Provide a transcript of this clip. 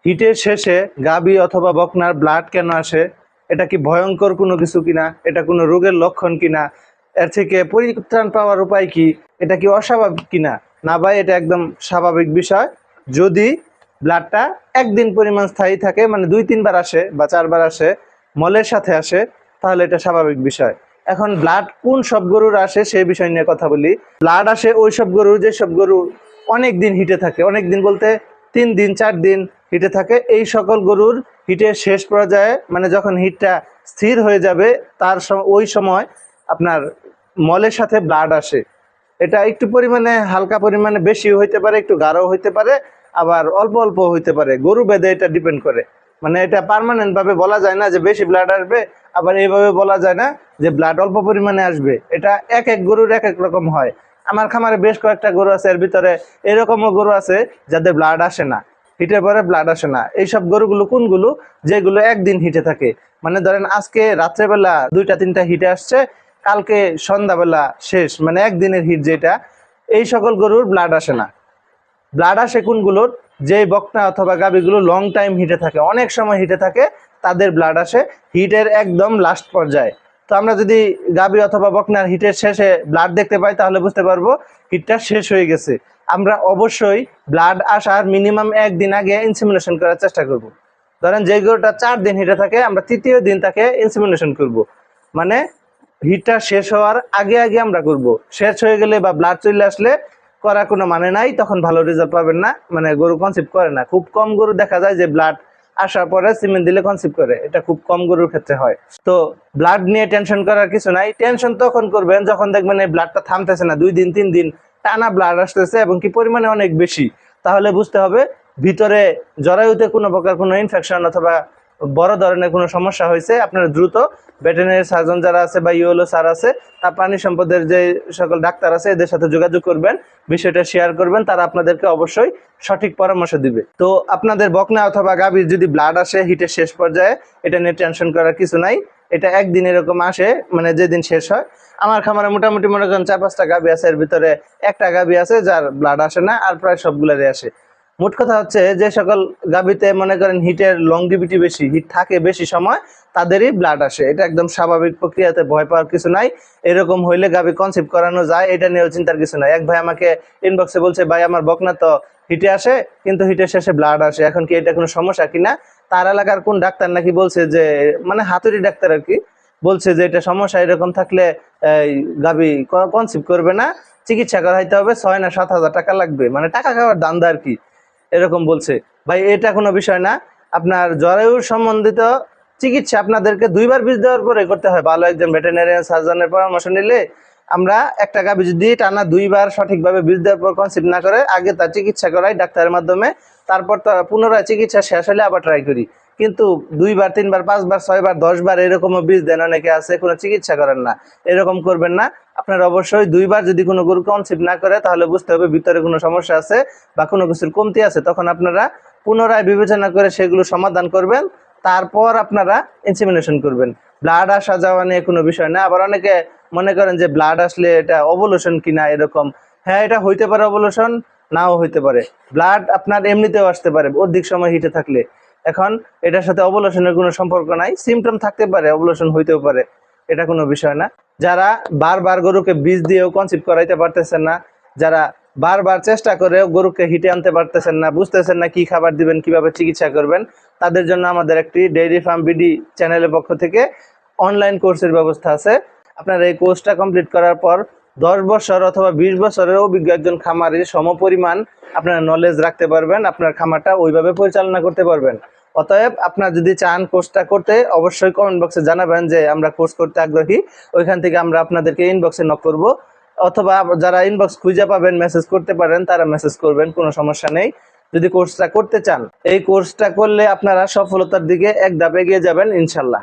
হিটের শেষে গাভী অথবা বকনার ব্লাড কেন আসে? এটা কি ভয়ঙ্কর কোনো কিছু কিনা? এটা কোনো রোগের লক্ষণ কিনা? এর থেকে পরিত্রাণ পাওয়ার উপায় কি? এটা কি অস্বাভাবিক কিনা? না ভাই, এটা একদম স্বাভাবিক বিষয়। যদি ব্লাডটা একদিন পরিমাণ স্থায়ী থাকে, মানে 2-3 বার আসে বা 4 বার আসে, মলের সাথে আসে, তাহলে এটা স্বাভাবিক বিষয়। এখন ব্লাড কোন সব গরুর আসে সেই বিষয় নিয়ে কথা বলি। ব্লাড আসে ওই সব গরুর, যেসব গরু অনেক দিন হিটে থাকে। অনেক দিন বলতে 3 দিন 4 দিন হিটে থাকে। এই সকল গরুর হিটের শেষ পর্যায়ে, মানে যখন হিটটা স্থির হয়ে যাবে, ওই সময় আপনার মলের সাথে ব্লাড আসে। এটা একটু পরিমাণে, হালকা পরিমাণে বেশি হইতে পারে, একটু গাঢ় হইতে পারে, আবার অল্প অল্প হইতে পারে। গরু ভেদে এটা ডিপেন্ড করে। মানে এটা পার্মানেন্ট ভাবে বলা যায় না যে বেশি ব্লাড আসবে, আবার এইভাবে বলা যায় না যে ব্লাড অল্প পরিমাণে আসবে। এটা এক এক গরুর এক এক রকম হয়। আমার খামারে বেশ কয়েকটা গরু আছে, এর ভিতরে এরকমও গরু আছে যাদের ব্লাড আসে না, হিটের পরে ব্লাড আসে না। এইসব গরুগুলো কোনগুলো? যেগুলো একদিন হিটে থাকে। মানে ধরেন আজকে রাত্রেবেলা 2টা 3টা হিটে আসছে, কালকে সন্ধ্যাবেলা শেষ, মানে একদিনের হিট যেটা, এই সকল গরুর ব্লাড আসে না। ব্লাড আসে কোনগুলোর? যে বকনা অথবা গাভীগুলো লং টাইম হিটে থাকে, অনেক সময় হিটে থাকে, তাদের ব্লাড আসে হিটের একদম লাস্ট পর্যায়ে। তো আমরা যদি গাভী অথবা বকনার হিটের শেষে ব্লাড দেখতে পাই, তাহলে বুঝতে পারবো হিটটা শেষ হয়ে গেছে। আমরা অবশ্যই ব্লাড আসার মিনিমাম 1 দিন আগে ইনসেমিনেশন করার চেষ্টা করব। ধরেন যে গরুটা 4 দিন হিটে থাকে, আমরা তৃতীয় দিন তাকে ইনসেমিনেশন করব। মানে হিটটা শেষ হওয়ার আগে আগে আমরা করব। শেষ হয়ে গেলে বা ব্লাড চলে আসলে করার কোনো মানে নাই, তখন ভালো রেজাল্ট পাবেন না। মানে গরু কনসিভ করে না। খুব কম গরু দেখা যায় যে ব্লাড আসার পরে সিমেন্ট দিলে কনসিভ করে, এটা খুব কম গরুর ক্ষেত্রে হয়। তো ব্লাড নিয়ে টেনশন করার কিছু নাই। টেনশন তখন করবেন যখন দেখবেন এই ব্লাডটা থামতেছে না, 2 দিন 3 দিন টানা ব্লাড আসতেছে এবং কি পরিমাণে অনেক বেশি। তাহলে বুঝতে হবে ভিতরে জরায়ুতে কোনো প্রকার কোনো ইনফেকশন অথবা বড় ধরনের কোনো সমস্যা হয়েছে। আপনারা দ্রুত ভেটেরিনারি সার্জন যারা আছে বা ইউএলও স্যার আছে, তার প্রাণী সম্পদের যে সকল ডাক্তার আছে, এদের সাথে যোগাযোগ করবেন, বিষয়টা শেয়ার করবেন, তারা আপনাদেরকে অবশ্যই সঠিক পরামর্শ দিবে। তো আপনাদের বকনা অথবা গাভীর যদি ব্লাড আসে হিটের শেষ পর্যায়ে, এটা নিয়ে টেনশন করার কিছু নাই। এটা একদিন এরকম আসে, মানে যেদিন শেষ হয়। আমার খামারে মোটামুটি মনে করেন 4-5টা গাভী আছে, এর ভিতরে একটা গাভী আছে যার ব্লাড আসে না, আর প্রায় সবগুলারই আসে। মোট কথা হচ্ছে, যে সকল গাভীতে মনে করেন হিটের লংজিভিটি বেশি, হিট থাকে বেশি সময়, তাদেরই ব্লাড আসে। এটা একদম স্বাভাবিক প্রক্রিয়াতে, ভয় পাওয়ার কিছু নাই। এরকম হইলে গাভী কনসিভ করানো যায়, এটা নিয়েও চিন্তার কিছু নাই। এক ভাই আমাকে ইনবক্সে বলছে, ভাই আমার বকনা তো হিটে আসে কিন্তু হিটের শেষে ব্লাড আসে, এখন কি এটা কোনো সমস্যা কিনা? তার এলাকার কোন ডাক্তার নাকি বলছে যে, মানে হাতুড়ি ডাক্তার আর কি, বলছে যে এটা সমস্যা, এরকম থাকলে গাভী কনসিভ করবে না, চিকিৎসা করাইতে হবে, 6 না 7 হাজার টাকা লাগবে, মানে টাকা খাওয়ার দান্দা আর কি, এরকম বলছে। ভাই এটা কোনো বিষয় না। আপনার জরায়ুর সম্বন্ধিত চিকিৎসা আপনাদেরকে 2 বার বীজ দেওয়ার পরে করতে হয়। ভালো একজন ভেটেরিনারিয়ান সার্জনের পরামর্শ নিলে আমরা একটা গাভী যদি টানা 2 বার সঠিকভাবে বীজ দেওয়ার পর কনসিভ না করে, আগে তার চিকিৎসা করাই ডাক্তারের মাধ্যমে, তারপর পুনরায় চিকিৎসা শেষ হলে আবার ট্রাই করি। কিন্তু 2 বার 3 বার 5 বার 6 বার 10 বার এরকমও বীজ দেন অনেকে আছে, কোনো চিকিৎসা করেন না। এরকম করবেন না। আপনার অবশ্যই 2 বার যদি কোনো গরু কনসিভ না করে, তাহলে বুঝতে হবে ভিতরে কোনো সমস্যা আছে বা কোনো কিছুর কমতি আছে। তখন আপনারা পুনরায় বিবেচনা করে সেগুলো সমাধান করবেন, তারপর আপনারা ইনসেমিনেশন করবেন। ব্লাড আসা যাওয়া নিয়ে কোনো বিষয় না। আবার অনেকে মনে করেন যে ব্লাড আসলে এটা ওভুলেশন কিনা, এরকম। হ্যাঁ, এটা হইতে পারে ওভুলেশন, নাও হইতে পারে। ব্লাড আপনার এমনিতেও আসতে পারে অধিক সময় হিটে থাকলে। এখন এটার সাথে ওভুলেশনের কোনো সম্পর্ক নাই। সিমটম থাকতে পারে, ওভুলেশন হইতেও পারে, এটা কোনো বিষয় না। যারা বারবার গরুকে বীজ দিয়েও কনসিভ করাইতে পারতেছেন না, যারা বারবার চেষ্টা করেও গরুকে হিটে আনতে পারতেছেন না, বুঝতেছেন না কি খাবার দিবেন, কিভাবে চিকিৎসা করবেন, তাদের জন্য আমাদের একটি ডেইরি ফার্ম বিডি চ্যানেলের পক্ষ থেকে অনলাইন কোর্সের ব্যবস্থা আছে। আপনার এই কোর্সটা কমপ্লিট করার পর 10 বছর অথবা 20 বছরের অভিজ্ঞ একজন খামারের সমপরিমাণ আপনারা নলেজ রাখতে পারবেন, আপনার খামারটা ওইভাবে পরিচালনা করতে পারবেন। অতএব আপনার যদি চান কোর্সটা করতে, অবশ্যই কমেন্ট বক্সে জানাবেন যে আমরা কোর্স করতে আগ্রহী। ওইখান থেকে আমরা আপনাদেরকে ইনবক্সে নক করব, অথবা যারা ইনবক্স খুঁজে পাবেন মেসেজ করতে পারেন, তারা মেসেজ করবেন, কোনো সমস্যা নেই। যদি কোর্সটা করতে চান, এই কোর্সটা করলে আপনারা সফলতার দিকে এক ধাপ এগিয়ে যাবেন ইনশাল্লাহ।